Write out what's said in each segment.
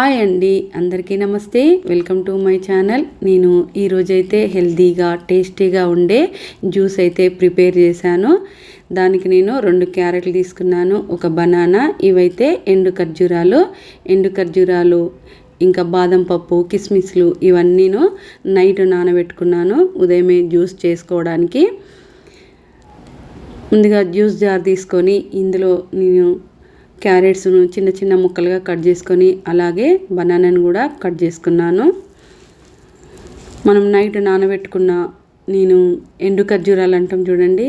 Hi అండి, అందరికీ నమస్తే. Welcome to my channel. నేను ఈరోజైతే హెల్తీగా టేస్టీగా ఉండే జ్యూస్ అయితే ప్రిపేర్ చేశాను. దానికి నేను 2 క్యారెట్లు తీసుకున్నాను, ఒక బనానా, ఇవైతే ఎండు ఖర్జూరాలు ఇంకా బాదం పప్పు, కిస్మిస్లు ఇవన్నీను నైట్ నానబెట్టుకున్నాను ఉదయమే జ్యూస్ చేసుకోవడానికి. ముందుగా జ్యూస్ జార్ తీసుకొని ఇందులో నేను క్యారెట్స్ను చిన్న చిన్న ముక్కలుగా కట్ చేసుకొని అలాగే బనానాను కూడా కట్ చేసుకున్నాను. మనం నైట్ నానబెట్టుకున్న నేను ఎండు ఖర్జూరాలు అంటాం చూడండి,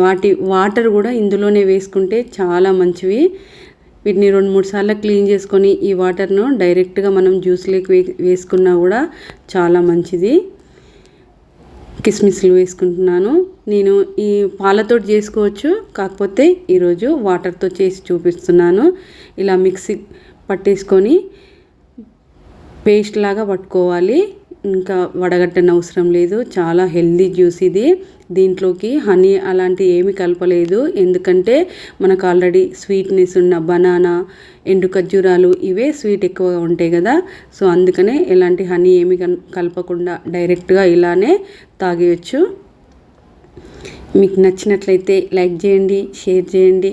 వాటి వాటర్ కూడా ఇందులోనే వేసుకుంటే చాలా మంచివి. వీటిని 2-3 సార్లు క్లీన్ చేసుకొని ఈ వాటర్ను డైరెక్ట్గా మనం జ్యూస్లోకి వేసుకున్నా కూడా చాలా మంచిది. కిస్మిస్లు వేసుకుంటున్నాను. నేను ఈ పాలతో చేసుకోవచ్చు, కాకపోతే ఈరోజు వాటర్తో చేసి చూపిస్తున్నాను. ఇలా మిక్సీ పట్టేసుకొని పేస్ట్ లాగా పట్టుకోవాలి. ఇంకా వడగట్టని అవసరం లేదు. చాలా హెల్దీ జ్యూస్ ఇది. దీంట్లోకి హనీ అలాంటి ఏమి కలపలేదు, ఎందుకంటే మనకు ఆల్రెడీ స్వీట్నెస్ ఉన్న బనానా, ఎండు ఖర్జూరాలు ఇవే స్వీట్ ఎక్కువగా ఉంటాయి కదా. సో అందుకనే ఎలాంటి హనీ ఏమి కలపకుండా డైరెక్ట్గా ఇలానే తాగేయచ్చు. మీకు నచ్చినట్లయితే లైక్ చేయండి, షేర్ చేయండి,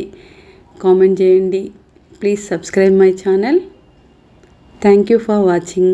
కామెంట్ చేయండి. Please subscribe my channel. Thank you for watching.